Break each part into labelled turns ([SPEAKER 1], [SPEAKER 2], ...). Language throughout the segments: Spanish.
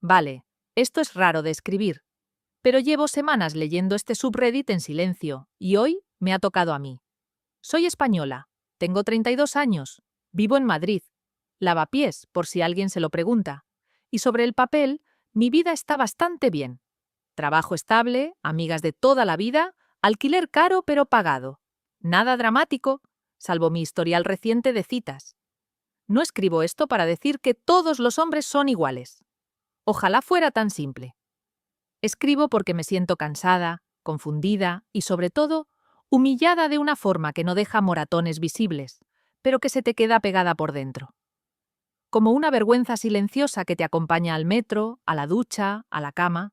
[SPEAKER 1] Vale, esto es raro de escribir, pero llevo semanas leyendo este subreddit en silencio, y hoy me ha tocado a mí. Soy española, tengo 32 años, vivo en Madrid, lavapiés, por si alguien se lo pregunta, y sobre el papel, mi vida está bastante bien. Trabajo estable, amigas de toda la vida, alquiler caro pero pagado. Nada dramático, salvo mi historial reciente de citas. No escribo esto para decir que todos los hombres son iguales. Ojalá fuera tan simple. Escribo porque me siento cansada, confundida y, sobre todo, humillada de una forma que no deja moratones visibles, pero que se te queda pegada por dentro. Como una vergüenza silenciosa que te acompaña al metro, a la ducha, a la cama.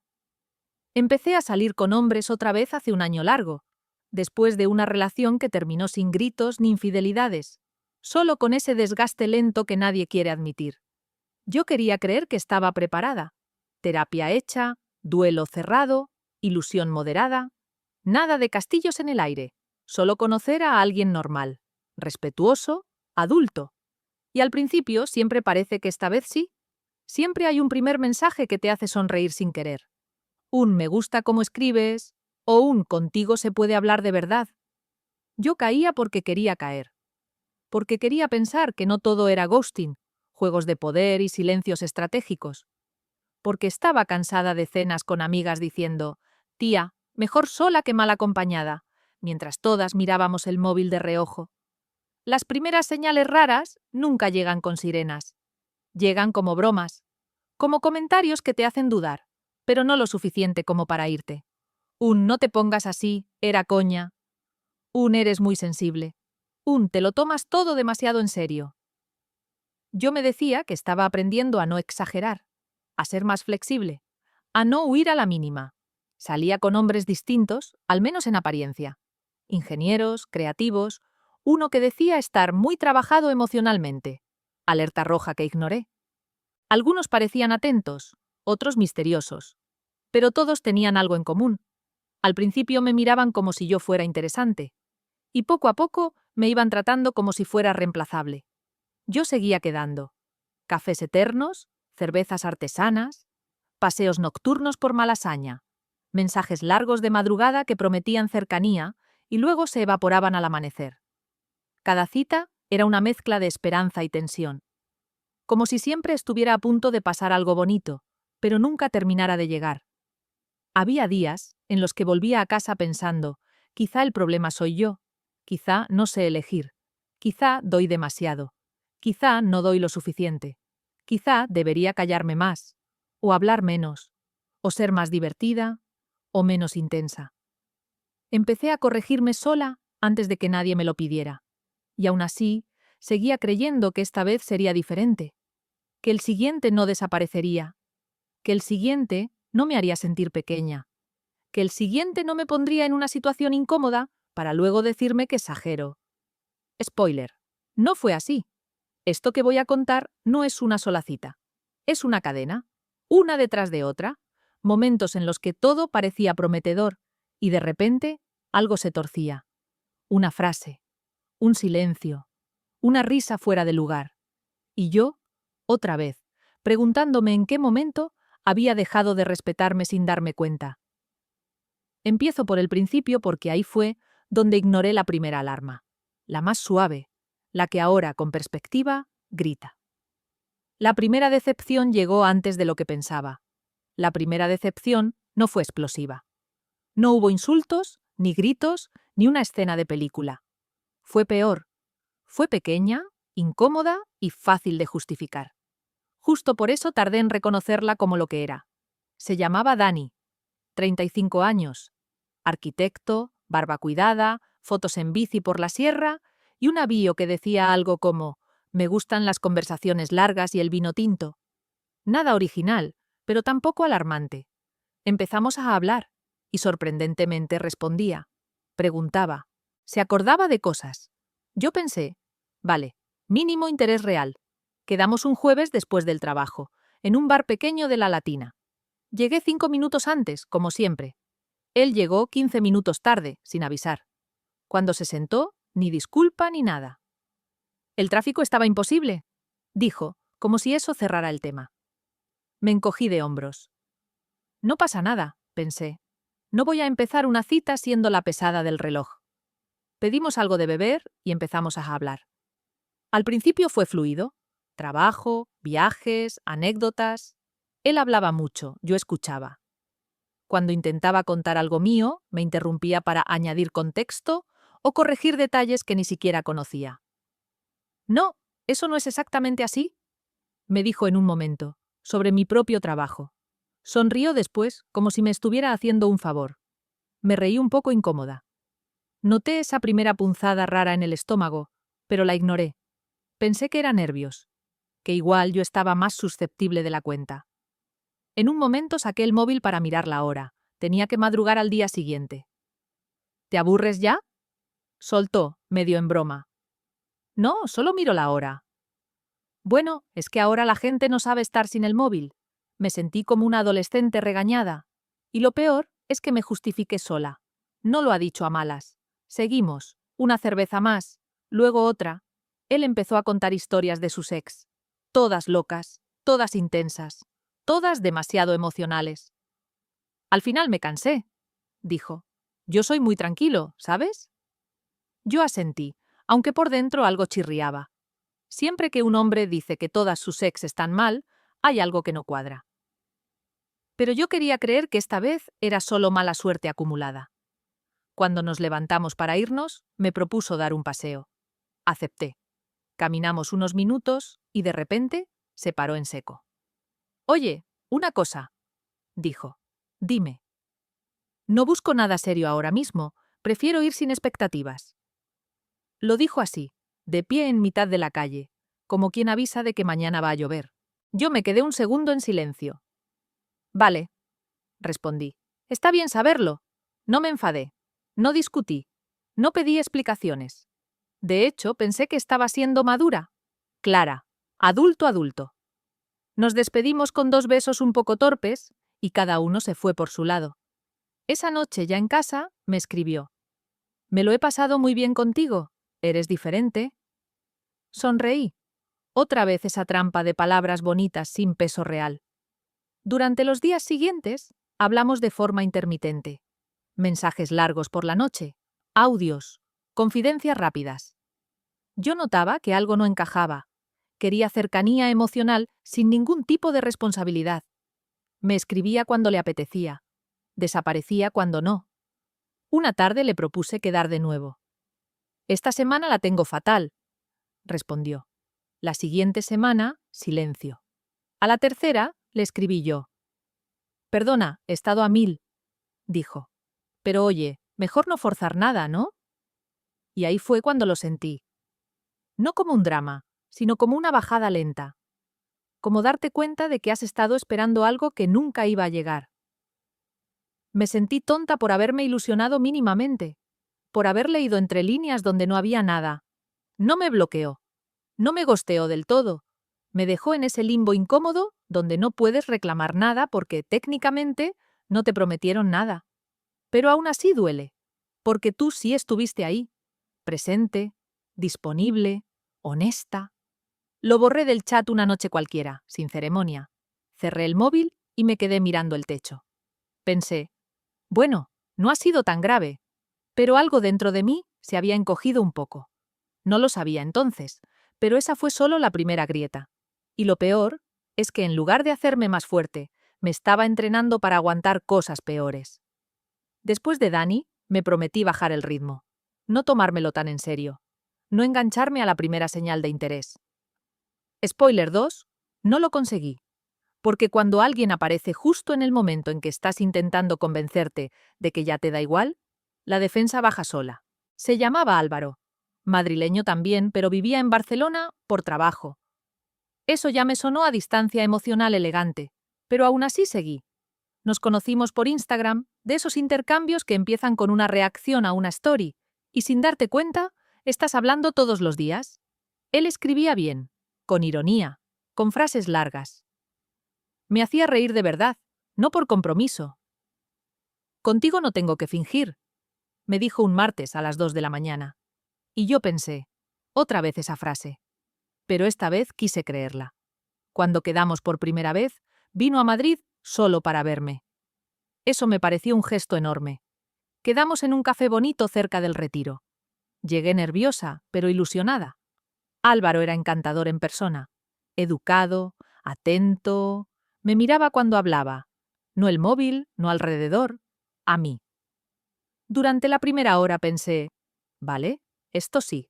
[SPEAKER 1] Empecé a salir con hombres otra vez hace un año largo, después de una relación que terminó sin gritos ni infidelidades, solo con ese desgaste lento que nadie quiere admitir. Yo quería creer que estaba preparada. Terapia hecha, duelo cerrado, ilusión moderada. Nada de castillos en el aire, solo conocer a alguien normal, respetuoso, adulto. Y al principio siempre parece que esta vez sí. Siempre hay un primer mensaje que te hace sonreír sin querer. Un me gusta cómo escribes, o un contigo se puede hablar de verdad. Yo caía porque quería caer. Porque quería pensar que no todo era ghosting, juegos de poder y silencios estratégicos. Porque estaba cansada de cenas con amigas diciendo, tía, mejor sola que mal acompañada, mientras todas mirábamos el móvil de reojo. Las primeras señales raras nunca llegan con sirenas. Llegan como bromas, como comentarios que te hacen dudar, pero no lo suficiente como para irte. Un no te pongas así, era coña. Un eres muy sensible. Un te lo tomas todo demasiado en serio. Yo me decía que estaba aprendiendo a no exagerar, a ser más flexible, a no huir a la mínima. Salía con hombres distintos, al menos en apariencia. Ingenieros, creativos, uno que decía estar muy trabajado emocionalmente. Alerta roja que ignoré. Algunos parecían atentos, otros misteriosos. Pero todos tenían algo en común. Al principio me miraban como si yo fuera interesante. Y poco a poco me iban tratando como si fuera reemplazable. Yo seguía quedando. Cafés eternos, cervezas artesanas, paseos nocturnos por Malasaña, mensajes largos de madrugada que prometían cercanía y luego se evaporaban al amanecer. Cada cita era una mezcla de esperanza y tensión. Como si siempre estuviera a punto de pasar algo bonito, pero nunca terminara de llegar. Había días en los que volvía a casa pensando, quizá el problema soy yo, quizá no sé elegir, quizá doy demasiado, quizá no doy lo suficiente, quizá debería callarme más, o hablar menos, o ser más divertida, o menos intensa. Empecé a corregirme sola antes de que nadie me lo pidiera, y aún así seguía creyendo que esta vez sería diferente, que el siguiente no desaparecería, que el siguiente no me haría sentir pequeña, que el siguiente no me pondría en una situación incómoda para luego decirme que exagero. Spoiler, no fue así. Esto que voy a contar no es una sola cita. Es una cadena, una detrás de otra, momentos en los que todo parecía prometedor y de repente algo se torcía. Una frase, un silencio, una risa fuera de lugar. Y yo, otra vez, preguntándome en qué momento había dejado de respetarme sin darme cuenta. Empiezo por el principio porque ahí fue donde ignoré la primera alarma, la más suave, la que ahora, con perspectiva, grita. La primera decepción llegó antes de lo que pensaba. La primera decepción no fue explosiva. No hubo insultos, ni gritos, ni una escena de película. Fue peor. Fue pequeña, incómoda y fácil de justificar. Justo por eso tardé en reconocerla como lo que era. Se llamaba Dani, 35 años, arquitecto, barba cuidada, fotos en bici por la sierra y una bio que decía algo como «Me gustan las conversaciones largas y el vino tinto». Nada original, pero tampoco alarmante. Empezamos a hablar y sorprendentemente respondía. Preguntaba. Se acordaba de cosas. Yo pensé, vale, mínimo interés real. Quedamos un jueves después del trabajo, en un bar pequeño de La Latina. Llegué 5 minutos antes, como siempre. Él llegó 15 minutos tarde, sin avisar. Cuando se sentó, ni disculpa ni nada. El tráfico estaba imposible, dijo, como si eso cerrara el tema. Me encogí de hombros. No pasa nada, pensé. No voy a empezar una cita siendo la pesada del reloj. Pedimos algo de beber y empezamos a hablar. Al principio fue fluido. Trabajo, viajes, anécdotas. Él hablaba mucho, yo escuchaba. Cuando intentaba contar algo mío, me interrumpía para añadir contexto o corregir detalles que ni siquiera conocía. No, eso no es exactamente así, me dijo en un momento, sobre mi propio trabajo. Sonrió después, como si me estuviera haciendo un favor. Me reí un poco incómoda. Noté esa primera punzada rara en el estómago, pero la ignoré. Pensé que era nervios, que igual yo estaba más susceptible de la cuenta. En un momento saqué el móvil para mirar la hora. Tenía que madrugar al día siguiente. ¿Te aburres ya? Soltó, medio en broma. No, solo miro la hora. Bueno, es que ahora la gente no sabe estar sin el móvil. Me sentí como una adolescente regañada. Y lo peor es que me justifiqué sola. No lo ha dicho a malas. Seguimos. Una cerveza más. Luego otra. Él empezó a contar historias de sus ex. Todas locas, todas intensas, todas demasiado emocionales. Al final me cansé, dijo. Yo soy muy tranquilo, ¿sabes? Yo asentí, aunque por dentro algo chirriaba. Siempre que un hombre dice que todas sus ex están mal, hay algo que no cuadra. Pero yo quería creer que esta vez era solo mala suerte acumulada. Cuando nos levantamos para irnos, me propuso dar un paseo. Acepté. Caminamos unos minutos y de repente se paró en seco. Oye, una cosa, dijo. Dime. No busco nada serio ahora mismo, prefiero ir sin expectativas. Lo dijo así, de pie en mitad de la calle, como quien avisa de que mañana va a llover. Yo me quedé un segundo en silencio. Vale, respondí. Está bien saberlo. No me enfadé. No discutí. No pedí explicaciones. De hecho, pensé que estaba siendo madura. Clara. Adulto. Nos despedimos con 2 besos un poco torpes y cada uno se fue por su lado. Esa noche, ya en casa, me escribió. Me lo he pasado muy bien contigo. Eres diferente. Sonreí. Otra vez esa trampa de palabras bonitas sin peso real. Durante los días siguientes, hablamos de forma intermitente. Mensajes largos por la noche, audios, confidencias rápidas. Yo notaba que algo no encajaba. Quería cercanía emocional sin ningún tipo de responsabilidad. Me escribía cuando le apetecía. Desaparecía cuando no. Una tarde le propuse quedar de nuevo. Esta semana la tengo fatal, respondió. La siguiente semana, silencio. A la tercera, le escribí yo. Perdona, he estado a 1000, dijo. Pero oye, mejor no forzar nada, ¿no? Y ahí fue cuando lo sentí. No como un drama, sino como una bajada lenta. Como darte cuenta de que has estado esperando algo que nunca iba a llegar. Me sentí tonta por haberme ilusionado mínimamente, por haber leído entre líneas donde no había nada. No me bloqueó. No me gosteó del todo. Me dejó en ese limbo incómodo donde no puedes reclamar nada porque técnicamente no te prometieron nada. Pero aún así duele, porque tú sí estuviste ahí, presente, disponible, honesta. Lo borré del chat una noche cualquiera, sin ceremonia. Cerré el móvil y me quedé mirando el techo. Pensé, bueno, no ha sido tan grave, pero algo dentro de mí se había encogido un poco. No lo sabía entonces, pero esa fue solo la primera grieta. Y lo peor es que en lugar de hacerme más fuerte, me estaba entrenando para aguantar cosas peores. Después de Dani, me prometí bajar el ritmo. No tomármelo tan en serio. No engancharme a la primera señal de interés. Spoiler 2, no lo conseguí. Porque cuando alguien aparece justo en el momento en que estás intentando convencerte de que ya te da igual, la defensa baja sola. Se llamaba Álvaro. Madrileño también, pero vivía en Barcelona por trabajo. Eso ya me sonó a distancia emocional elegante, pero aún así seguí. Nos conocimos por Instagram, de esos intercambios que empiezan con una reacción a una story, y sin darte cuenta, estás hablando todos los días. Él escribía bien, con ironía, con frases largas. Me hacía reír de verdad, no por compromiso. Contigo no tengo que fingir, me dijo un martes a las 2 de la mañana. Y yo pensé, otra vez esa frase. Pero esta vez quise creerla. Cuando quedamos por primera vez, Vino a Madrid solo para verme. Eso me pareció un gesto enorme. Quedamos en un café bonito cerca del Retiro. Llegué nerviosa, pero ilusionada. Álvaro era encantador en persona. Educado, atento. Me miraba cuando hablaba. No el móvil, no alrededor. A mí. Durante la primera hora pensé, vale, esto sí.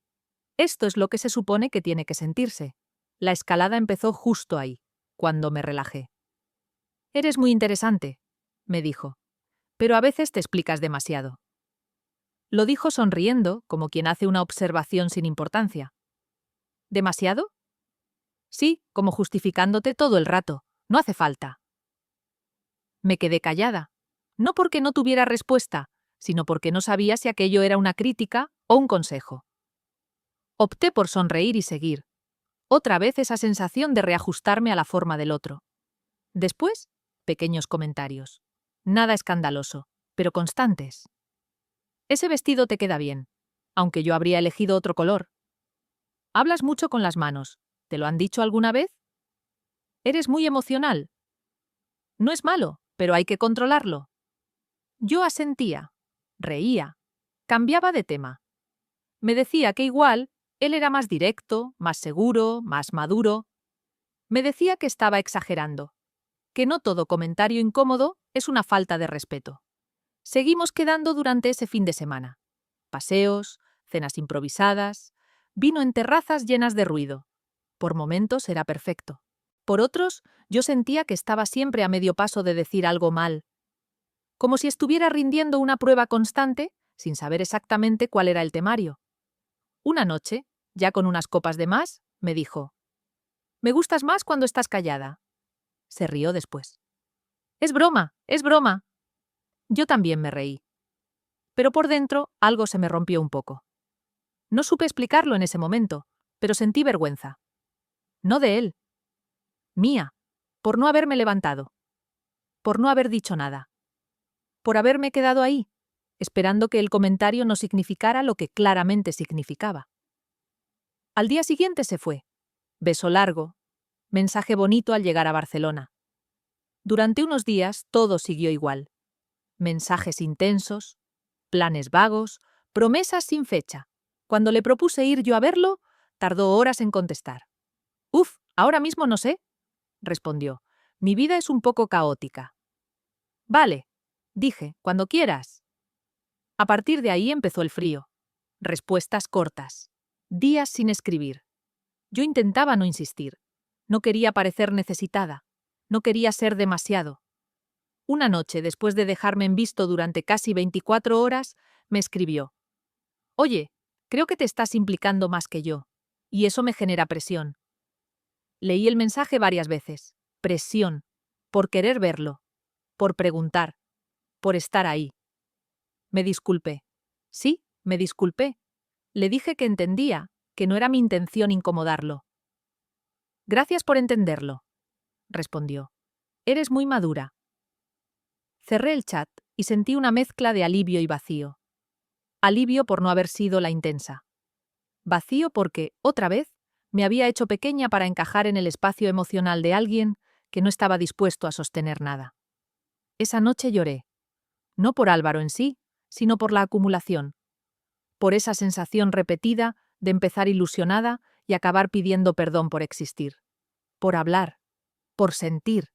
[SPEAKER 1] Esto es lo que se supone que tiene que sentirse. La escalada empezó justo ahí, cuando me relajé. Eres muy interesante, me dijo, pero a veces te explicas demasiado. Lo dijo sonriendo, como quien hace una observación sin importancia. ¿Demasiado? Sí, como justificándote todo el rato. No hace falta. Me quedé callada, no porque no tuviera respuesta, sino porque no sabía si aquello era una crítica o un consejo. Opté por sonreír y seguir. Otra vez esa sensación de reajustarme a la forma del otro. Después, pequeños comentarios. Nada escandaloso, pero constantes. Ese vestido te queda bien, aunque yo habría elegido otro color. Hablas mucho con las manos. ¿Te lo han dicho alguna vez? Eres muy emocional. No es malo, pero hay que controlarlo. Yo asentía, reía, cambiaba de tema. Me decía que igual él era más directo, más seguro, más maduro. Me decía que estaba exagerando, que no todo comentario incómodo es una falta de respeto. Seguimos quedando durante ese fin de semana. Paseos, cenas improvisadas, vino en terrazas llenas de ruido. Por momentos era perfecto. Por otros, yo sentía que estaba siempre a medio paso de decir algo mal. Como si estuviera rindiendo una prueba constante, sin saber exactamente cuál era el temario. Una noche, ya con unas copas de más, me dijo: «Me gustas más cuando estás callada». Se rió después. «Es broma, es broma». Yo también me reí. Pero por dentro algo se me rompió un poco. No supe explicarlo en ese momento, pero sentí vergüenza. No de él. Mía, por no haberme levantado. Por no haber dicho nada. Por haberme quedado ahí, esperando que el comentario no significara lo que claramente significaba. Al día siguiente se fue. Beso largo. Mensaje bonito al llegar a Barcelona. Durante unos días todo siguió igual. Mensajes intensos, planes vagos, promesas sin fecha. Cuando le propuse ir yo a verlo, tardó horas en contestar. «Uf, ahora mismo no sé», respondió. «Mi vida es un poco caótica». «Vale», dije, «cuando quieras». A partir de ahí empezó el frío. Respuestas cortas. Días sin escribir. Yo intentaba no insistir. No quería parecer necesitada. No quería ser demasiado. Una noche, después de dejarme en visto durante casi 24 horas, me escribió: «Oye, creo que te estás implicando más que yo, y eso me genera presión». Leí el mensaje varias veces. Presión. Por querer verlo. Por preguntar. Por estar ahí. Me disculpé. Sí, me disculpé. Le dije que entendía, que no era mi intención incomodarlo. «Gracias por entenderlo», respondió. «Eres muy madura». Cerré el chat y sentí una mezcla de alivio y vacío. Alivio por no haber sido la intensa. Vacío porque, otra vez, me había hecho pequeña para encajar en el espacio emocional de alguien que no estaba dispuesto a sostener nada. Esa noche lloré. No por Álvaro en sí, sino por la acumulación. Por esa sensación repetida de empezar ilusionada y acabar pidiendo perdón por existir. Por hablar. Por sentir.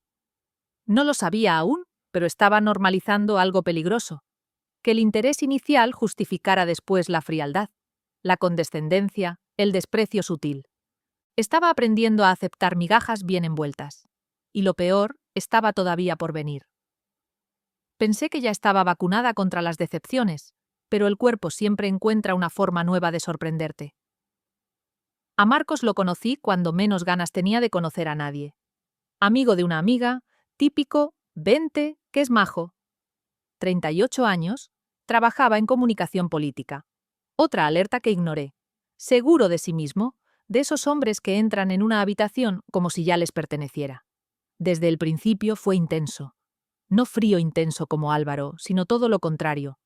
[SPEAKER 1] No lo sabía aún, pero estaba normalizando algo peligroso. Que el interés inicial justificara después la frialdad, la condescendencia, el desprecio sutil. Estaba aprendiendo a aceptar migajas bien envueltas. Y lo peor estaba todavía por venir. Pensé que ya estaba vacunada contra las decepciones, pero el cuerpo siempre encuentra una forma nueva de sorprenderte. A Marcos lo conocí cuando menos ganas tenía de conocer a nadie. Amigo de una amiga, típico, 20, que es majo. 38 años, trabajaba en comunicación política. Otra alerta que ignoré. Seguro de sí mismo, de esos hombres que entran en una habitación como si ya les perteneciera. Desde el principio fue intenso. No frío intenso como Álvaro, sino todo lo contrario.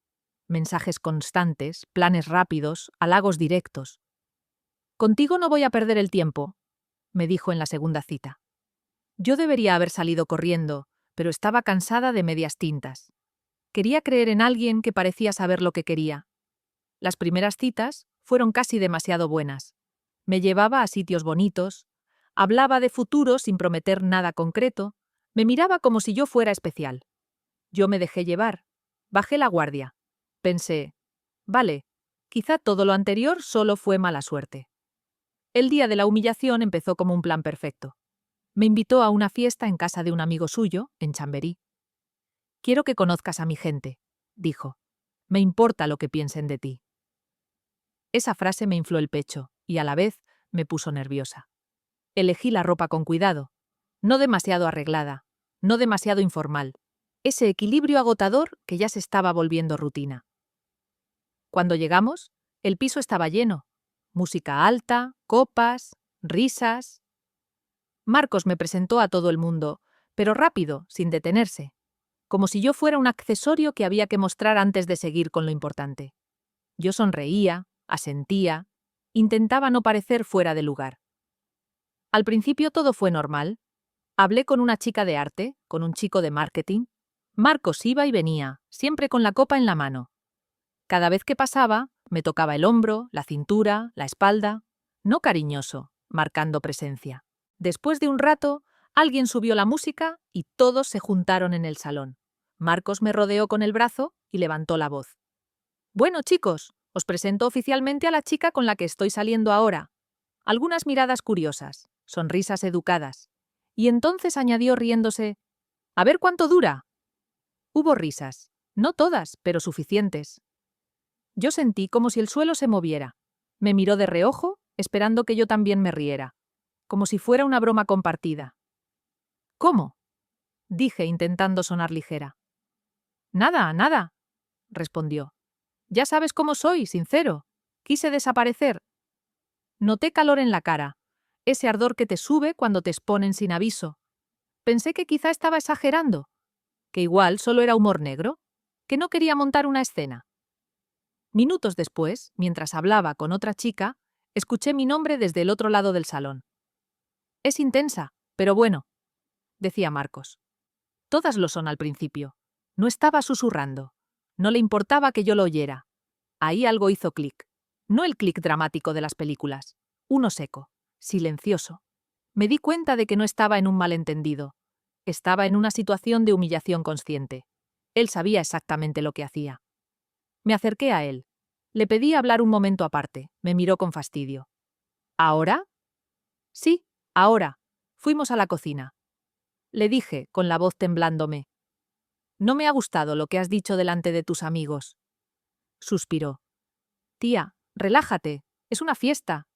[SPEAKER 1] Mensajes constantes, planes rápidos, halagos directos. «Contigo no voy a perder el tiempo», me dijo en la segunda cita. Yo debería haber salido corriendo, pero estaba cansada de medias tintas. Quería creer en alguien que parecía saber lo que quería. Las primeras citas fueron casi demasiado buenas. Me llevaba a sitios bonitos, hablaba de futuro sin prometer nada concreto, me miraba como si yo fuera especial. Yo me dejé llevar, bajé la guardia. Pensé, vale, quizá todo lo anterior solo fue mala suerte. El día de la humillación empezó como un plan perfecto. Me invitó a una fiesta en casa de un amigo suyo, en Chamberí. Quiero que conozcas a mi gente, dijo. Me importa lo que piensen de ti. Esa frase me infló el pecho y a la vez me puso nerviosa. Elegí la ropa con cuidado, no demasiado arreglada, no demasiado informal, ese equilibrio agotador que ya se estaba volviendo rutina. Cuando llegamos, el piso estaba lleno. Música alta, copas, risas. Marcos me presentó a todo el mundo, pero rápido, sin detenerse, como si yo fuera un accesorio que había que mostrar antes de seguir con lo importante. Yo sonreía, asentía, intentaba no parecer fuera de lugar. Al principio todo fue normal. Hablé con una chica de arte, con un chico de marketing. Marcos iba y venía, siempre con la copa en la mano. Cada vez que pasaba, me tocaba el hombro, la cintura, la espalda. No cariñoso, marcando presencia. Después de un rato, alguien subió la música y todos se juntaron en el salón. Marcos me rodeó con el brazo y levantó la voz. Bueno, chicos, os presento oficialmente a la chica con la que estoy saliendo ahora. Algunas miradas curiosas, sonrisas educadas. Y entonces añadió riéndose, «A ver cuánto dura». Hubo risas, no todas, pero suficientes. Yo sentí como si el suelo se moviera. Me miró de reojo, esperando que yo también me riera, como si fuera una broma compartida. «¿Cómo?», dije intentando sonar ligera. «Nada, nada», respondió. «Ya sabes cómo soy, sincero. Quise desaparecer». Noté calor en la cara, ese ardor que te sube cuando te exponen sin aviso. Pensé que quizá estaba exagerando, que igual solo era humor negro, que no quería montar una escena. Minutos después, mientras hablaba con otra chica, escuché mi nombre desde el otro lado del salón. «Es intensa, pero bueno», decía Marcos. Todas lo son al principio. No estaba susurrando. No le importaba que yo lo oyera. Ahí algo hizo clic. No el clic dramático de las películas. Uno seco, silencioso. Me di cuenta de que no estaba en un malentendido. Estaba en una situación de humillación consciente. Él sabía exactamente lo que hacía. Me acerqué a él. Le pedí hablar un momento aparte. Me miró con fastidio. ¿Ahora? Sí, ahora. Fuimos a la cocina. Le dije, con la voz temblándome. No me ha gustado lo que has dicho delante de tus amigos. Suspiró. Tía, relájate. Es una fiesta.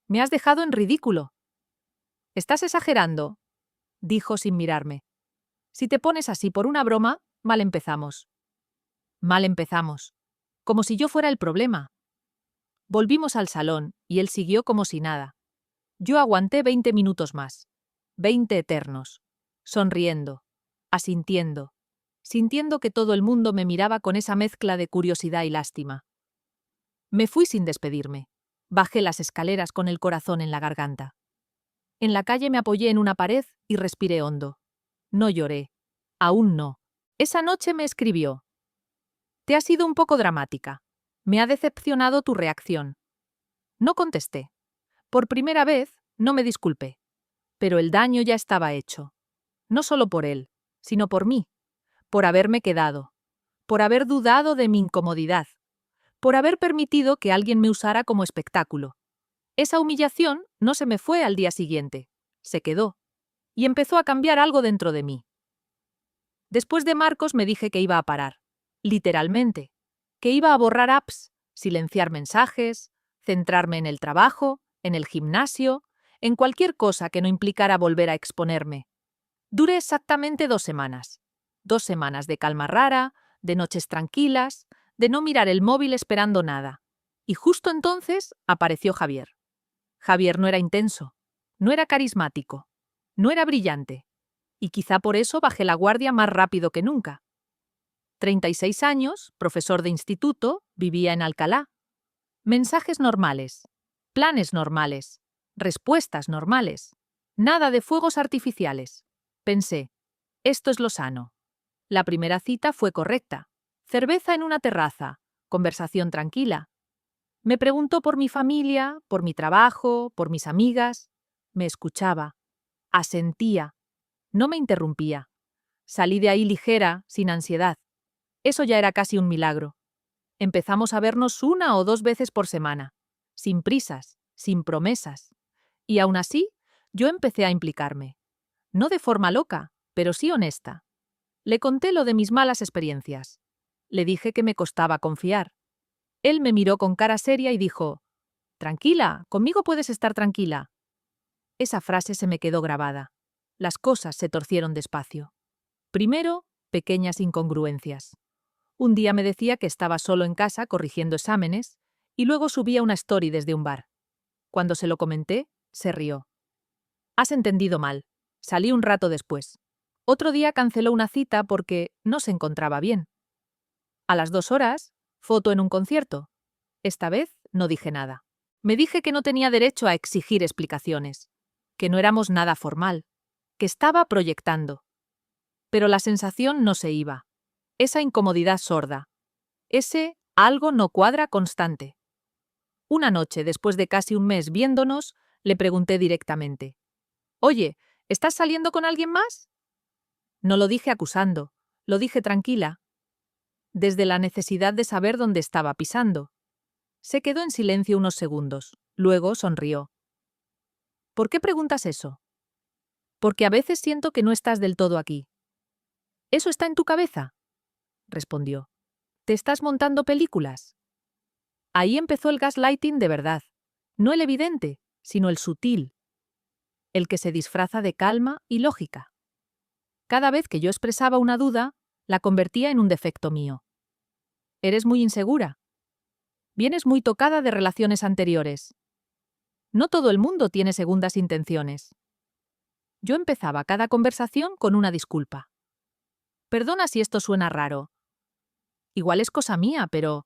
[SPEAKER 1] Me has dejado en ridículo. Estás exagerando, dijo sin mirarme. Si te pones así por una broma, mal empezamos. Mal empezamos. Como si yo fuera el problema. Volvimos al salón y él siguió como si nada. Yo aguanté 20 minutos más. 20 eternos. Sonriendo. Asintiendo. Sintiendo que todo el mundo me miraba con esa mezcla de curiosidad y lástima. Me fui sin despedirme. Bajé las escaleras con el corazón en la garganta. En la calle me apoyé en una pared y respiré hondo. No lloré. Aún no. Esa noche me escribió. Te has sido un poco dramática. Me ha decepcionado tu reacción. No contesté. Por primera vez, no me disculpé. Pero el daño ya estaba hecho. No solo por él, sino por mí. Por haberme quedado. Por haber dudado de mi incomodidad. Por haber permitido que alguien me usara como espectáculo. Esa humillación no se me fue al día siguiente. Se quedó. Y empezó a cambiar algo dentro de mí. Después de Marcos me dije que iba a parar. Literalmente. Que iba a borrar apps, silenciar mensajes, centrarme en el trabajo, en el gimnasio, en cualquier cosa que no implicara volver a exponerme. Duré exactamente 2 semanas. 2 semanas de calma rara, de noches tranquilas, de no mirar el móvil esperando nada. Y justo entonces apareció Javier. Javier no era intenso, no era carismático, no era brillante. Y quizá por eso bajé la guardia más rápido que nunca. 36 años, profesor de instituto, vivía en Alcalá. Mensajes normales, planes normales, respuestas normales. Nada de fuegos artificiales. Pensé, esto es lo sano. La primera cita fue correcta. Cerveza en una terraza, conversación tranquila. Me preguntó por mi familia, por mi trabajo, por mis amigas. Me escuchaba. Asentía. No me interrumpía. Salí de ahí ligera, sin ansiedad. Eso ya era casi un milagro. Empezamos a vernos 1 o 2 veces por semana, sin prisas, sin promesas. Y aún así, yo empecé a implicarme. No de forma loca, pero sí honesta. Le conté lo de mis malas experiencias. Le dije que me costaba confiar. Él me miró con cara seria y dijo, «Tranquila, conmigo puedes estar tranquila». Esa frase se me quedó grabada. Las cosas se torcieron despacio. Primero, pequeñas incongruencias. Un día me decía que estaba solo en casa corrigiendo exámenes y luego subía una story desde un bar. Cuando se lo comenté, se rió. «Has entendido mal. Salí un rato después». Otro día canceló una cita porque no se encontraba bien. A las 2 horas, foto en un concierto. Esta vez no dije nada. Me dije que no tenía derecho a exigir explicaciones, que no éramos nada formal, que estaba proyectando. Pero la sensación no se iba. Esa incomodidad sorda. Ese algo no cuadra constante. Una noche, después de casi un mes viéndonos, le pregunté directamente. «Oye, ¿estás saliendo con alguien más?» No lo dije acusando, lo dije tranquila, desde la necesidad de saber dónde estaba pisando. Se quedó en silencio unos segundos, luego sonrió. «¿Por qué preguntas eso?» «Porque a veces siento que no estás del todo aquí». «¿Eso está en tu cabeza?», respondió. «¿Te estás montando películas?». Ahí empezó el gaslighting de verdad, no el evidente, sino el sutil, el que se disfraza de calma y lógica. Cada vez que yo expresaba una duda, la convertía en un defecto mío. «Eres muy insegura. Vienes muy tocada de relaciones anteriores. No todo el mundo tiene segundas intenciones». Yo empezaba cada conversación con una disculpa. «Perdona si esto suena raro. Igual es cosa mía, pero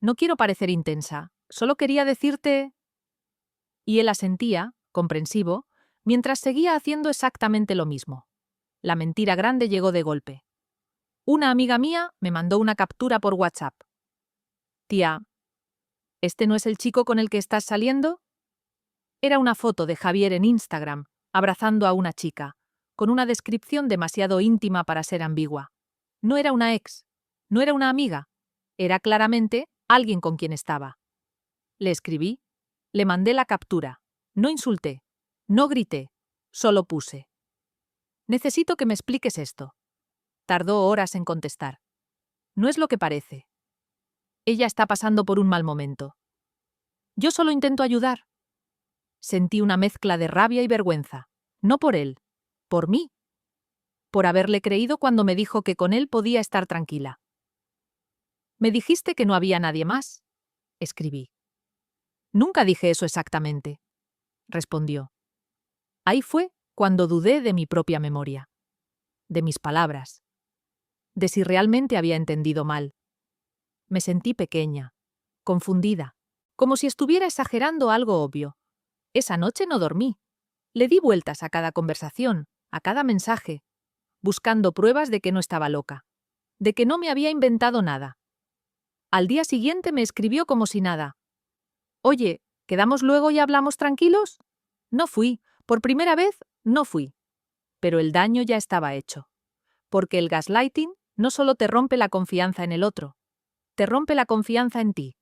[SPEAKER 1] no quiero parecer intensa. Solo quería decirte...». Y él asentía, comprensivo, mientras seguía haciendo exactamente lo mismo. La mentira grande llegó de golpe. Una amiga mía me mandó una captura por WhatsApp. «Tía, ¿este no es el chico con el que estás saliendo?». Era una foto de Javier en Instagram, abrazando a una chica, con una descripción demasiado íntima para ser ambigua. No era una ex, no era una amiga, era claramente alguien con quien estaba. Le escribí, le mandé la captura, no insulté, no grité, solo puse. «Necesito que me expliques esto». Tardó horas en contestar. «No es lo que parece. Ella está pasando por un mal momento. Yo solo intento ayudar». Sentí una mezcla de rabia y vergüenza. No por él, por mí. Por haberle creído cuando me dijo que con él podía estar tranquila. «Me dijiste que no había nadie más», escribí. «Nunca dije eso exactamente», respondió. Ahí fue cuando dudé de mi propia memoria, de mis palabras, de si realmente había entendido mal. Me sentí pequeña, confundida, como si estuviera exagerando algo obvio. Esa noche no dormí. Le di vueltas a cada conversación, a cada mensaje, buscando pruebas de que no estaba loca, de que no me había inventado nada. Al día siguiente me escribió como si nada. «Oye, ¿quedamos luego y hablamos tranquilos?». No fui, por primera vez, no fui. Pero el daño ya estaba hecho. Porque el gaslighting no solo te rompe la confianza en el otro, te rompe la confianza en ti.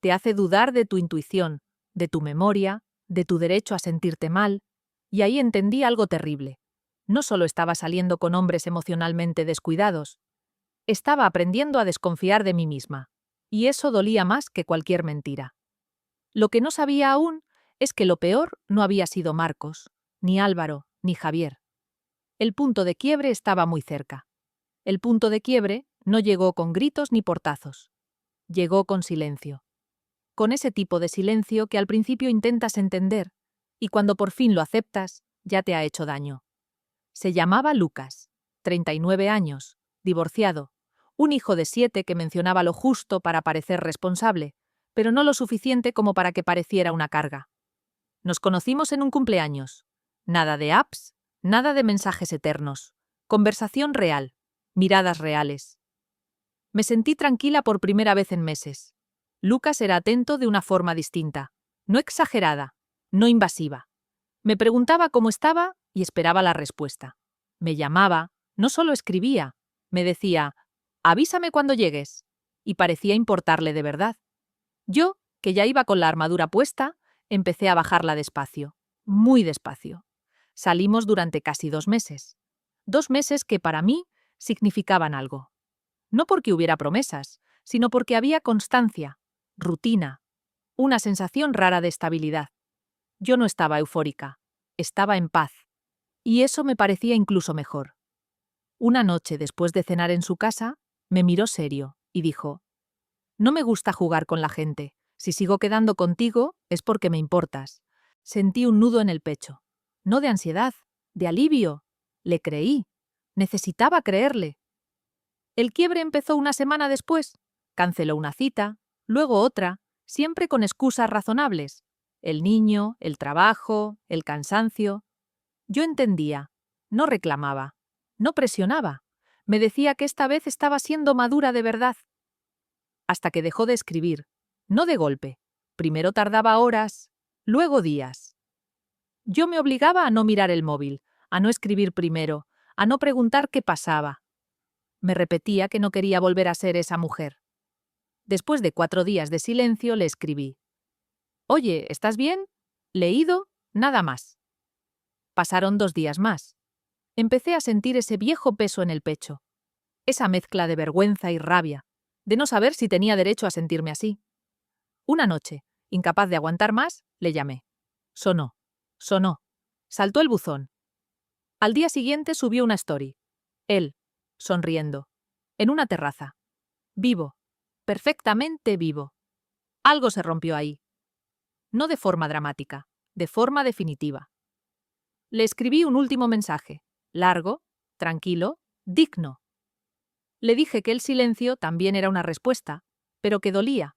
[SPEAKER 1] Te hace dudar de tu intuición, de tu memoria, de tu derecho a sentirte mal. Y ahí entendí algo terrible. No solo estaba saliendo con hombres emocionalmente descuidados, estaba aprendiendo a desconfiar de mí misma. Y eso dolía más que cualquier mentira. Lo que no sabía aún es que lo peor no había sido Marcos, ni Álvaro, ni Javier. El punto de quiebre estaba muy cerca. El punto de quiebre no llegó con gritos ni portazos. Llegó con silencio. Con ese tipo de silencio que al principio intentas entender, y cuando por fin lo aceptas, ya te ha hecho daño. Se llamaba Lucas, 39 años, divorciado, un hijo de 7 que mencionaba lo justo para parecer responsable, pero no lo suficiente como para que pareciera una carga. Nos conocimos en un cumpleaños. Nada de apps, nada de mensajes eternos. Conversación real, miradas reales. Me sentí tranquila por primera vez en meses. Lucas era atento de una forma distinta, no exagerada, no invasiva. Me preguntaba cómo estaba y esperaba la respuesta. Me llamaba, no solo escribía, me decía, avísame cuando llegues, y parecía importarle de verdad. Yo, que ya iba con la armadura puesta, empecé a bajarla despacio, muy despacio. Salimos durante casi 2 meses. 2 meses que para mí significaban algo. No porque hubiera promesas, sino porque había constancia, rutina, una sensación rara de estabilidad. Yo no estaba eufórica, estaba en paz. Y eso me parecía incluso mejor. Una noche después de cenar en su casa, me miró serio y dijo, no me gusta jugar con la gente. Si sigo quedando contigo es porque me importas. Sentí un nudo en el pecho. No de ansiedad, de alivio. Le creí. Necesitaba creerle. El quiebre empezó una semana después. Canceló una cita, luego otra, siempre con excusas razonables. El niño, el trabajo, el cansancio. Yo entendía. No reclamaba. No presionaba. Me decía que esta vez estaba siendo madura de verdad. Hasta que dejó de escribir. No de golpe. Primero tardaba horas, luego días. Yo me obligaba a no mirar el móvil, a no escribir primero, a no preguntar qué pasaba. Me repetía que no quería volver a ser esa mujer. Después de 4 días de silencio le escribí. Oye, ¿estás bien? ¿Leído? Nada más. Pasaron 2 días más. Empecé a sentir ese viejo peso en el pecho. Esa mezcla de vergüenza y rabia, de no saber si tenía derecho a sentirme así. Una noche, incapaz de aguantar más, le llamé. Sonó. Sonó. Saltó el buzón. Al día siguiente subió una story. Él, sonriendo. En una terraza. Vivo. Perfectamente vivo. Algo se rompió ahí. No de forma dramática, de forma definitiva. Le escribí un último mensaje. Largo, tranquilo, digno. Le dije que el silencio también era una respuesta, pero que dolía,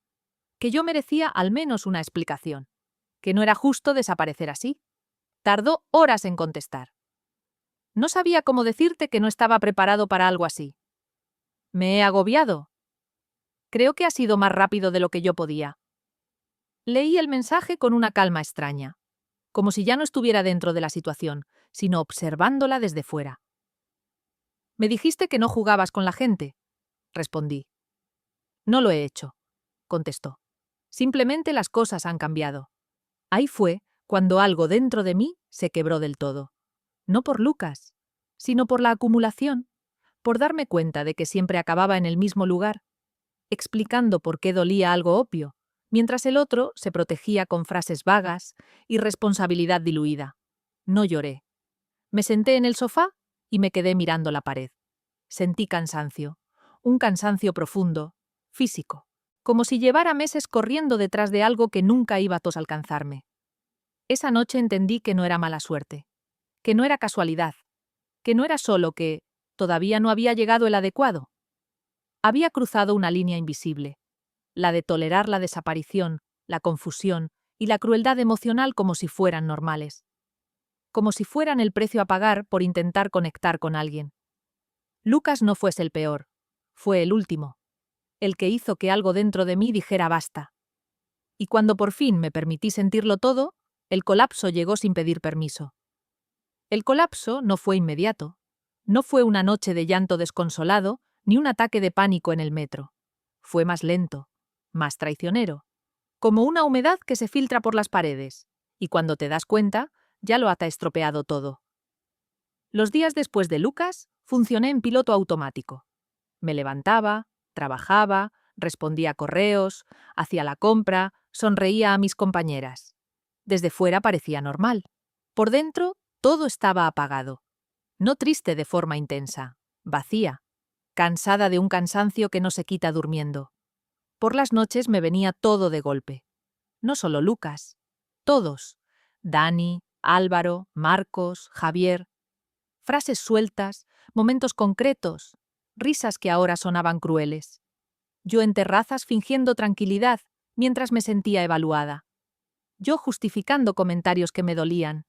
[SPEAKER 1] que yo merecía al menos una explicación, que no era justo desaparecer así. Tardó horas en contestar. No sabía cómo decirte que no estaba preparado para algo así. ¿Me he agobiado? Creo que ha sido más rápido de lo que yo podía. Leí el mensaje con una calma extraña, como si ya no estuviera dentro de la situación, sino observándola desde fuera. Me dijiste que no jugabas con la gente, respondí. No lo he hecho, contestó. Simplemente las cosas han cambiado. Ahí fue cuando algo dentro de mí se quebró del todo. No por Lucas, sino por la acumulación, por darme cuenta de que siempre acababa en el mismo lugar, explicando por qué dolía algo obvio, mientras el otro se protegía con frases vagas y responsabilidad diluida. No lloré. Me senté en el sofá y me quedé mirando la pared. Sentí cansancio, un cansancio profundo, físico, como si llevara meses corriendo detrás de algo que nunca iba a alcanzarme. Esa noche entendí que no era mala suerte, que no era casualidad, que no era solo que todavía no había llegado el adecuado. Había cruzado una línea invisible, la de tolerar la desaparición, la confusión y la crueldad emocional como si fueran normales, como si fueran el precio a pagar por intentar conectar con alguien. Lucas no fuese el peor, fue el último, el que hizo que algo dentro de mí dijera basta. Y cuando por fin me permití sentirlo todo, el colapso llegó sin pedir permiso. El colapso no fue inmediato. No fue una noche de llanto desconsolado, ni un ataque de pánico en el metro. Fue más lento, más traicionero, como una humedad que se filtra por las paredes, y cuando te das cuenta, ya lo ha estropeado todo. Los días después de Lucas, funcioné en piloto automático. Me levantaba, trabajaba, respondía a correos, hacía la compra, sonreía a mis compañeras. Desde fuera parecía normal. Por dentro, todo estaba apagado. No triste de forma intensa, vacía, cansada de un cansancio que no se quita durmiendo. Por las noches me venía todo de golpe. No solo Lucas, todos. Dani, Álvaro, Marcos, Javier. Frases sueltas, momentos concretos, risas que ahora sonaban crueles. Yo en terrazas fingiendo tranquilidad mientras me sentía evaluada. Yo justificando comentarios que me dolían.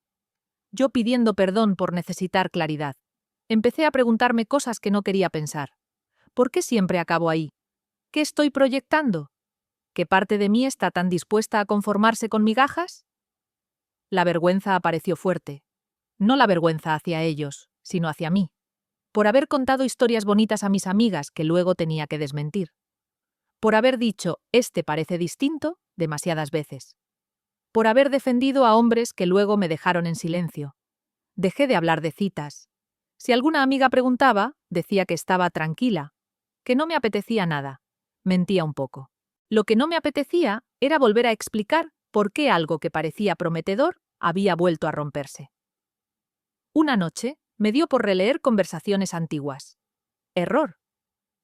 [SPEAKER 1] yo pidiendo perdón por necesitar claridad. Empecé a preguntarme cosas que no quería pensar. ¿Por qué siempre acabo ahí? ¿Qué estoy proyectando? ¿Qué parte de mí está tan dispuesta a conformarse con migajas? La vergüenza apareció fuerte. No la vergüenza hacia ellos, sino hacia mí. Por haber contado historias bonitas a mis amigas que luego tenía que desmentir. Por haber dicho, este parece distinto, demasiadas veces. Por haber defendido a hombres que luego me dejaron en silencio. Dejé de hablar de citas. Si alguna amiga preguntaba, decía que estaba tranquila, que no me apetecía nada. Mentía un poco. Lo que no me apetecía era volver a explicar por qué algo que parecía prometedor había vuelto a romperse. Una noche me dio por releer conversaciones antiguas. Error.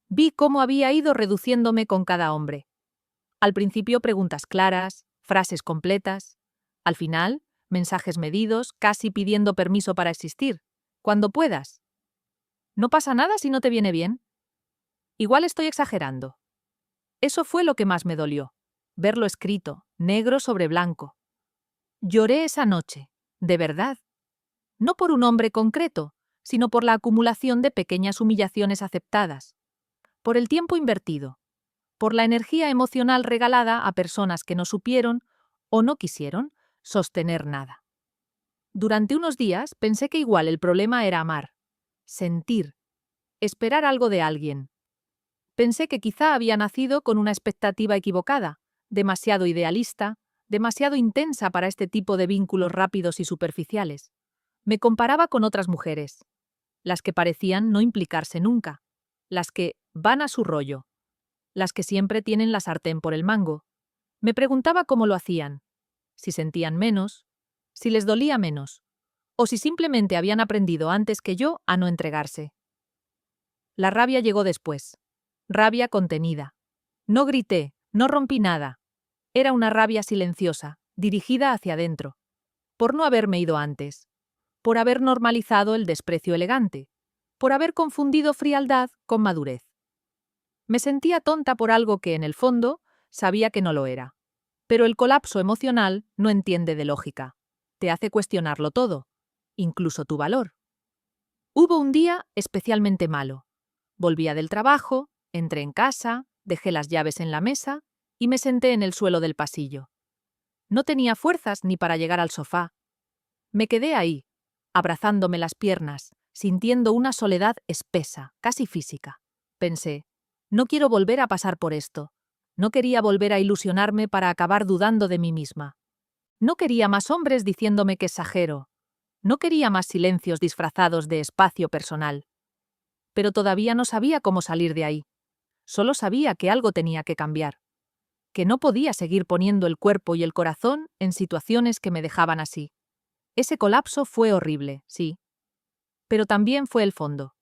[SPEAKER 1] Vi cómo había ido reduciéndome con cada hombre. Al principio preguntas claras, frases completas. Al final, mensajes medidos, casi pidiendo permiso para existir. Cuando puedas. No pasa nada si no te viene bien. Igual estoy exagerando. Eso fue lo que más me dolió. Verlo escrito, negro sobre blanco. Lloré esa noche, de verdad. No por un hombre concreto, sino por la acumulación de pequeñas humillaciones aceptadas. Por el tiempo invertido. Por la energía emocional regalada a personas que no supieron, o no quisieron, sostener nada. Durante unos días pensé que igual el problema era amar, sentir, esperar algo de alguien. Pensé que quizá había nacido con una expectativa equivocada, demasiado idealista, demasiado intensa para este tipo de vínculos rápidos y superficiales. Me comparaba con otras mujeres, las que parecían no implicarse nunca, las que van a su rollo, las que siempre tienen la sartén por el mango. Me preguntaba cómo lo hacían, si sentían menos, si les dolía menos, o si simplemente habían aprendido antes que yo a no entregarse. La rabia llegó después. Rabia contenida. No grité, no rompí nada. Era una rabia silenciosa, dirigida hacia adentro. Por no haberme ido antes. Por haber normalizado el desprecio elegante. Por haber confundido frialdad con madurez. Me sentía tonta por algo que, en el fondo, sabía que no lo era. Pero el colapso emocional no entiende de lógica. Te hace cuestionarlo todo, incluso tu valor. Hubo un día especialmente malo. Volvía del trabajo, entré en casa, dejé las llaves en la mesa y me senté en el suelo del pasillo. No tenía fuerzas ni para llegar al sofá. Me quedé ahí, abrazándome las piernas, sintiendo una soledad espesa, casi física. Pensé, no quiero volver a pasar por esto. No quería volver a ilusionarme para acabar dudando de mí misma. No quería más hombres diciéndome que exagero. No quería más silencios disfrazados de espacio personal. Pero todavía no sabía cómo salir de ahí. Solo sabía que algo tenía que cambiar. Que no podía seguir poniendo el cuerpo y el corazón en situaciones que me dejaban así. Ese colapso fue horrible, sí. Pero también fue el fondo.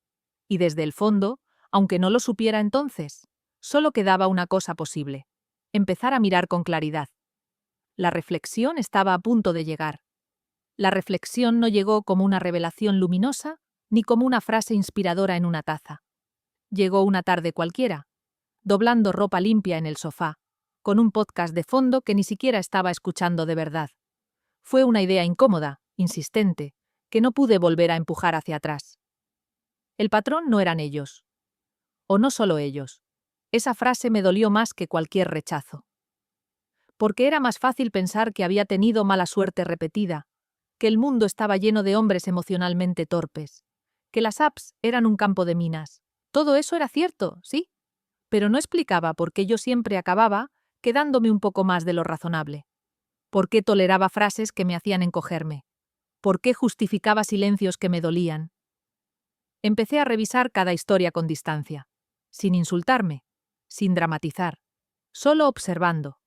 [SPEAKER 1] Y desde el fondo, aunque no lo supiera entonces, solo quedaba una cosa posible: empezar a mirar con claridad. La reflexión estaba a punto de llegar. La reflexión no llegó como una revelación luminosa, ni como una frase inspiradora en una taza. Llegó una tarde cualquiera, doblando ropa limpia en el sofá, con un podcast de fondo que ni siquiera estaba escuchando de verdad. Fue una idea incómoda, insistente, que no pude volver a empujar hacia atrás. El patrón no eran ellos. O no solo ellos. Esa frase me dolió más que cualquier rechazo. Porque era más fácil pensar que había tenido mala suerte repetida, que el mundo estaba lleno de hombres emocionalmente torpes, que las apps eran un campo de minas. Todo eso era cierto, sí, pero no explicaba por qué yo siempre acababa quedándome un poco más de lo razonable. ¿Por qué toleraba frases que me hacían encogerme? ¿Por qué justificaba silencios que me dolían? Empecé a revisar cada historia con distancia, sin insultarme, sin dramatizar, solo observando.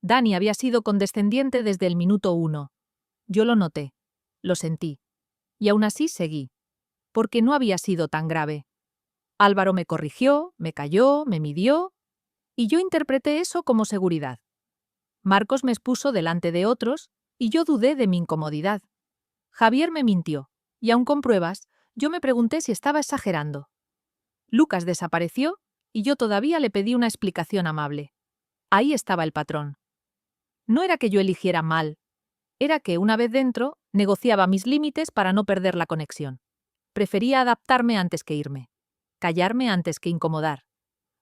[SPEAKER 1] Dani había sido condescendiente desde el minuto 1. Yo lo noté, lo sentí, y aún así seguí, porque no había sido tan grave. Álvaro me corrigió, me calló, me midió, y yo interpreté eso como seguridad. Marcos me expuso delante de otros, y yo dudé de mi incomodidad. Javier me mintió, y aun con pruebas, yo me pregunté si estaba exagerando. Lucas desapareció, y yo todavía le pedí una explicación amable. Ahí estaba el patrón. No era que yo eligiera mal, era que, una vez dentro, negociaba mis límites para no perder la conexión. Prefería adaptarme antes que irme, callarme antes que incomodar,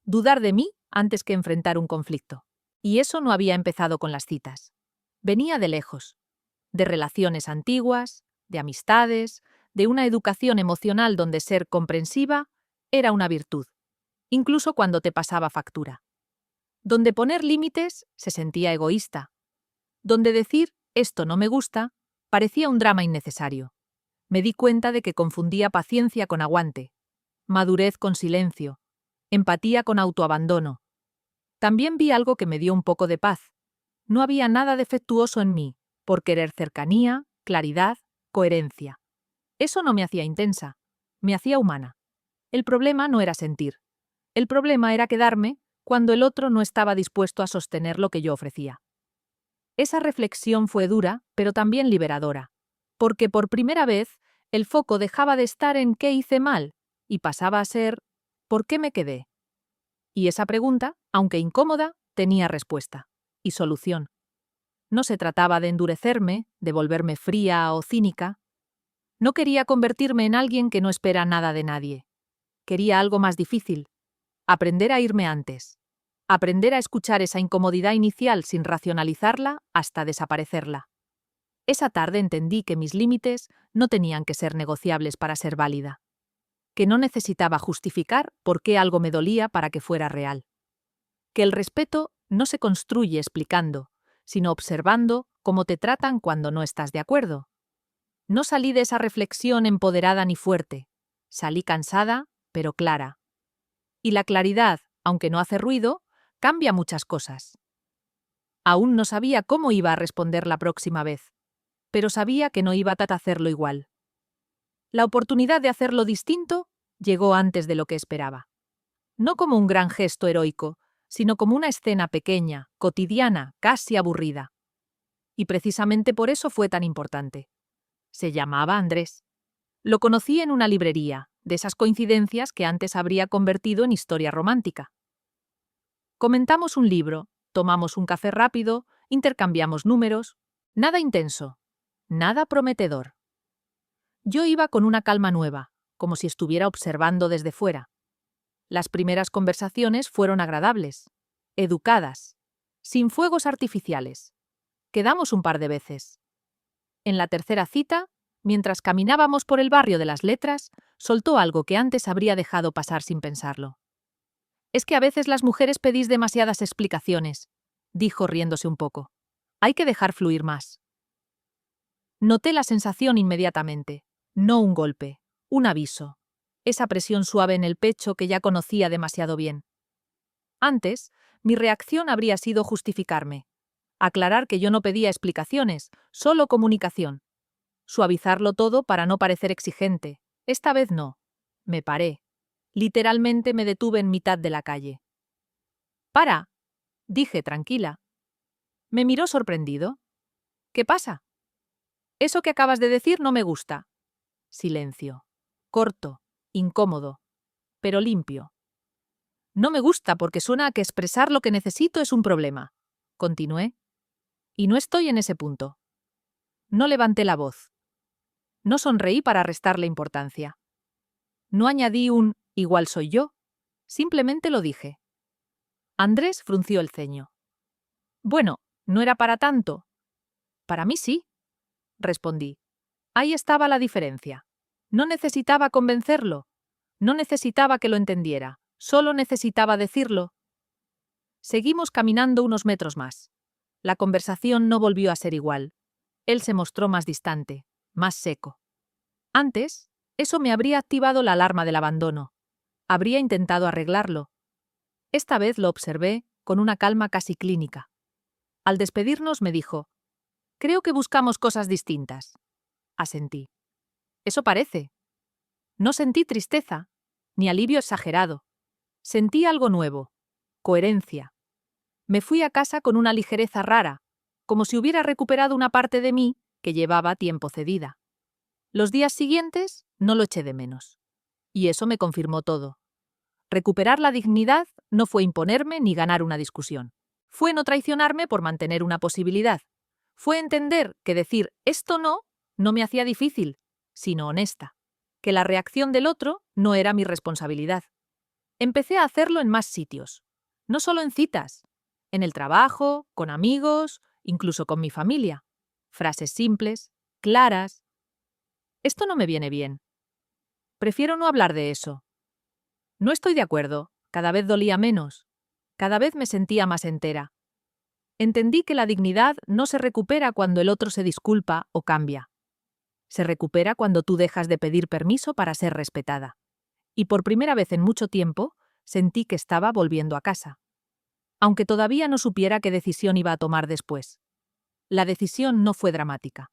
[SPEAKER 1] dudar de mí antes que enfrentar un conflicto. Y eso no había empezado con las citas. Venía de lejos, de relaciones antiguas, de amistades, de una educación emocional donde ser comprensiva era una virtud, incluso cuando te pasaba factura. Donde poner límites se sentía egoísta. Donde decir «esto no me gusta» parecía un drama innecesario. Me di cuenta de que confundía paciencia con aguante, madurez con silencio, empatía con autoabandono. También vi algo que me dio un poco de paz. No había nada defectuoso en mí, por querer cercanía, claridad, coherencia. Eso no me hacía intensa, me hacía humana. El problema no era sentir. El problema era quedarme cuando el otro no estaba dispuesto a sostener lo que yo ofrecía. Esa reflexión fue dura, pero también liberadora, porque por primera vez el foco dejaba de estar en qué hice mal y pasaba a ser ¿por qué me quedé? Y esa pregunta, aunque incómoda, tenía respuesta y solución. No se trataba de endurecerme, de volverme fría o cínica. No quería convertirme en alguien que no espera nada de nadie. Quería algo más difícil, aprender a irme antes, aprender a escuchar esa incomodidad inicial sin racionalizarla hasta desaparecerla. Esa tarde entendí que mis límites no tenían que ser negociables para ser válida, que no necesitaba justificar por qué algo me dolía para que fuera real, que el respeto no se construye explicando, sino observando cómo te tratan cuando no estás de acuerdo. No salí de esa reflexión empoderada ni fuerte, salí cansada, pero clara. Y la claridad, aunque no hace ruido, cambia muchas cosas. Aún no sabía cómo iba a responder la próxima vez, pero sabía que no iba a hacerlo igual. La oportunidad de hacerlo distinto llegó antes de lo que esperaba. No como un gran gesto heroico, sino como una escena pequeña, cotidiana, casi aburrida. Y precisamente por eso fue tan importante. Se llamaba Andrés. Lo conocí en una librería, de esas coincidencias que antes habría convertido en historia romántica. Comentamos un libro, tomamos un café rápido, intercambiamos números. Nada intenso, nada prometedor. Yo iba con una calma nueva, como si estuviera observando desde fuera. Las primeras conversaciones fueron agradables, educadas, sin fuegos artificiales. Quedamos un par de veces. En la tercera cita, mientras caminábamos por el barrio de las Letras, soltó algo que antes habría dejado pasar sin pensarlo. «Es que a veces las mujeres pedís demasiadas explicaciones», dijo riéndose un poco. «Hay que dejar fluir más». Noté la sensación inmediatamente, no un golpe, un aviso, esa presión suave en el pecho que ya conocía demasiado bien. Antes, mi reacción habría sido justificarme, aclarar que yo no pedía explicaciones, solo comunicación. Suavizarlo todo para no parecer exigente. Esta vez no. Me paré. Literalmente me detuve en mitad de la calle. «Para», dije tranquila. Me miró sorprendido. «¿Qué pasa?» «Eso que acabas de decir no me gusta». Silencio. Corto, incómodo, pero limpio. «No me gusta porque suena a que expresar lo que necesito es un problema», continué. «Y no estoy en ese punto». No levanté la voz. No sonreí para restarle importancia. No añadí un «igual soy yo», simplemente lo dije. Andrés frunció el ceño. «Bueno, no era para tanto». «Para mí sí», respondí. Ahí estaba la diferencia. No necesitaba convencerlo. No necesitaba que lo entendiera. Solo necesitaba decirlo. Seguimos caminando unos metros más. La conversación no volvió a ser igual. Él se mostró más distante, más seco. Antes, eso me habría activado la alarma del abandono. Habría intentado arreglarlo. Esta vez lo observé con una calma casi clínica. Al despedirnos me dijo: «Creo que buscamos cosas distintas». Asentí. «Eso parece». No sentí tristeza, ni alivio exagerado. Sentí algo nuevo, coherencia. Me fui a casa con una ligereza rara, como si hubiera recuperado una parte de mí que llevaba tiempo cedida. Los días siguientes no lo eché de menos. Y eso me confirmó todo. Recuperar la dignidad no fue imponerme ni ganar una discusión. Fue no traicionarme por mantener una posibilidad. Fue entender que decir esto no me hacía difícil, sino honesta, que la reacción del otro no era mi responsabilidad. Empecé a hacerlo en más sitios, no solo en citas, en el trabajo, con amigos, incluso con mi familia. Frases simples, claras. Esto no me viene bien. Prefiero no hablar de eso. No estoy de acuerdo. Cada vez dolía menos. Cada vez me sentía más entera. Entendí que la dignidad no se recupera cuando el otro se disculpa o cambia. Se recupera cuando tú dejas de pedir permiso para ser respetada. Y por primera vez en mucho tiempo, sentí que estaba volviendo a casa. Aunque todavía no supiera qué decisión iba a tomar después. La decisión no fue dramática.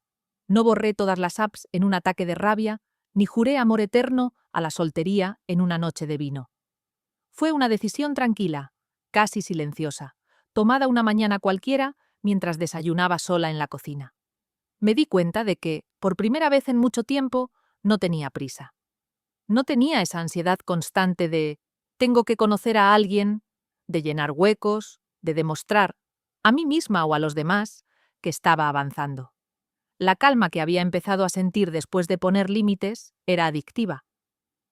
[SPEAKER 1] No borré todas las apps en un ataque de rabia, ni juré amor eterno a la soltería en una noche de vino. Fue una decisión tranquila, casi silenciosa, tomada una mañana cualquiera mientras desayunaba sola en la cocina. Me di cuenta de que, por primera vez en mucho tiempo, no tenía prisa. No tenía esa ansiedad constante de tengo que conocer a alguien, de llenar huecos, de demostrar, a mí misma o a los demás, que estaba avanzando. La calma que había empezado a sentir después de poner límites era adictiva.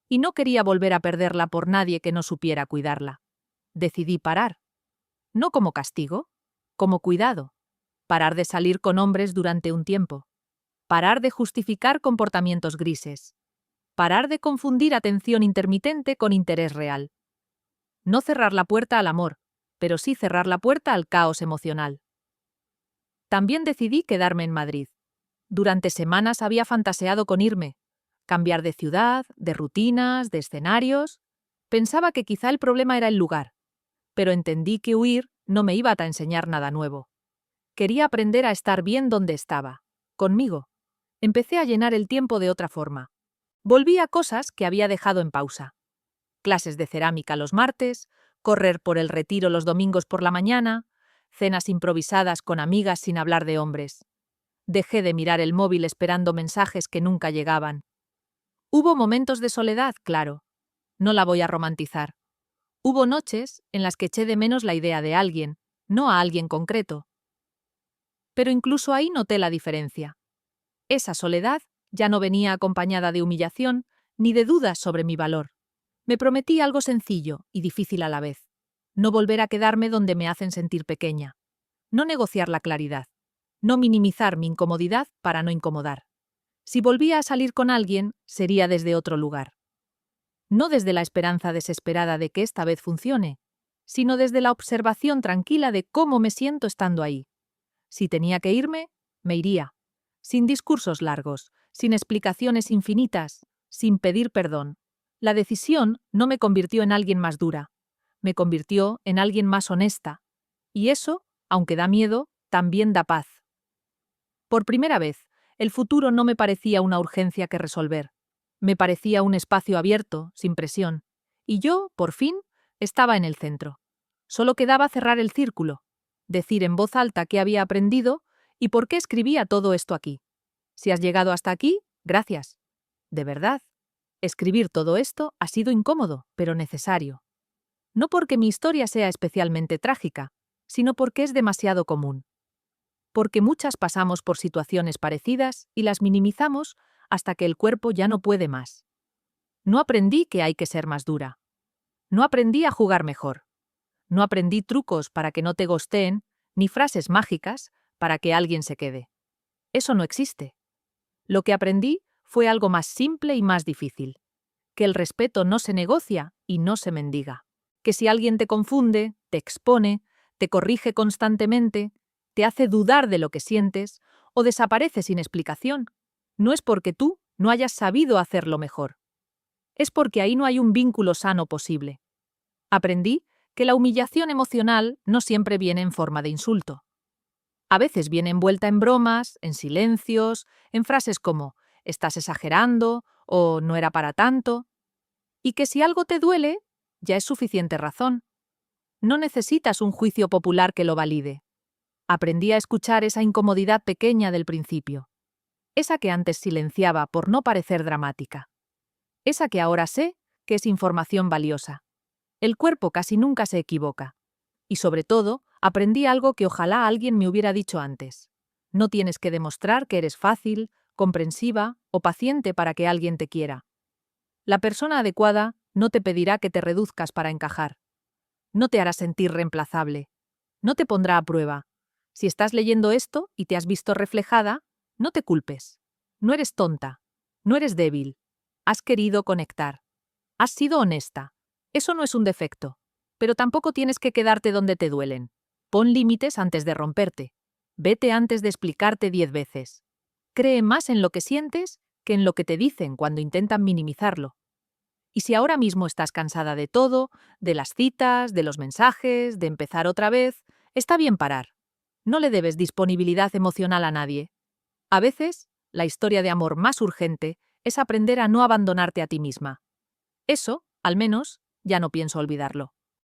[SPEAKER 1] Y no quería volver a perderla por nadie que no supiera cuidarla. Decidí parar. No como castigo, como cuidado. Parar de salir con hombres durante un tiempo. Parar de justificar comportamientos grises. Parar de confundir atención intermitente con interés real. No cerrar la puerta al amor, pero sí cerrar la puerta al caos emocional. También decidí quedarme en Madrid. Durante semanas había fantaseado con irme, cambiar de ciudad, de rutinas, de escenarios. Pensaba que quizá el problema era el lugar, pero entendí que huir no me iba a enseñar nada nuevo. Quería aprender a estar bien donde estaba, conmigo. Empecé a llenar el tiempo de otra forma. Volví a cosas que había dejado en pausa. Clases de cerámica los martes, correr por el Retiro los domingos por la mañana, cenas improvisadas con amigas sin hablar de hombres. Dejé de mirar el móvil esperando mensajes que nunca llegaban. Hubo momentos de soledad, claro. No la voy a romantizar. Hubo noches en las que eché de menos la idea de alguien, no a alguien concreto. Pero incluso ahí noté la diferencia. Esa soledad ya no venía acompañada de humillación ni de dudas sobre mi valor. Me prometí algo sencillo y difícil a la vez. No volver a quedarme donde me hacen sentir pequeña. No negociar la claridad. No minimizar mi incomodidad para no incomodar. Si volvía a salir con alguien, sería desde otro lugar. No desde la esperanza desesperada de que esta vez funcione, sino desde la observación tranquila de cómo me siento estando ahí. Si tenía que irme, me iría. Sin discursos largos, sin explicaciones infinitas, sin pedir perdón. La decisión no me convirtió en alguien más dura. Me convirtió en alguien más honesta. Y eso, aunque da miedo, también da paz. Por primera vez, el futuro no me parecía una urgencia que resolver. Me parecía un espacio abierto, sin presión. Y yo, por fin, estaba en el centro. Solo quedaba cerrar el círculo, decir en voz alta qué había aprendido y por qué escribía todo esto aquí. Si has llegado hasta aquí, gracias. De verdad. Escribir todo esto ha sido incómodo, pero necesario. No porque mi historia sea especialmente trágica, sino porque es demasiado común. Porque muchas pasamos por situaciones parecidas y las minimizamos hasta que el cuerpo ya no puede más. No aprendí que hay que ser más dura. No aprendí a jugar mejor. No aprendí trucos para que no te gosteen, ni frases mágicas para que alguien se quede. Eso no existe. Lo que aprendí fue algo más simple y más difícil. Que el respeto no se negocia y no se mendiga. Que si alguien te confunde, te expone, te corrige constantemente, te hace dudar de lo que sientes o desaparece sin explicación, no es porque tú no hayas sabido hacerlo mejor. Es porque ahí no hay un vínculo sano posible. Aprendí que la humillación emocional no siempre viene en forma de insulto. A veces viene envuelta en bromas, en silencios, en frases como «estás exagerando» o «no era para tanto». Y que si algo te duele, ya es suficiente razón. No necesitas un juicio popular que lo valide. Aprendí a escuchar esa incomodidad pequeña del principio. Esa que antes silenciaba por no parecer dramática. Esa que ahora sé que es información valiosa. El cuerpo casi nunca se equivoca. Y sobre todo, aprendí algo que ojalá alguien me hubiera dicho antes. No tienes que demostrar que eres fácil, comprensiva o paciente para que alguien te quiera. La persona adecuada no te pedirá que te reduzcas para encajar. No te hará sentir reemplazable. No te pondrá a prueba. Si estás leyendo esto y te has visto reflejada, no te culpes. No eres tonta. No eres débil. Has querido conectar. Has sido honesta. Eso no es un defecto. Pero tampoco tienes que quedarte donde te duelen. Pon límites antes de romperte. Vete antes de explicarte 10 veces. Cree más en lo que sientes que en lo que te dicen cuando intentan minimizarlo. Y si ahora mismo estás cansada de todo, de las citas, de los mensajes, de empezar otra vez, está bien parar. No le debes disponibilidad emocional a nadie. A veces, la historia de amor más urgente es aprender a no abandonarte a ti misma. Eso, al menos, ya no pienso olvidarlo.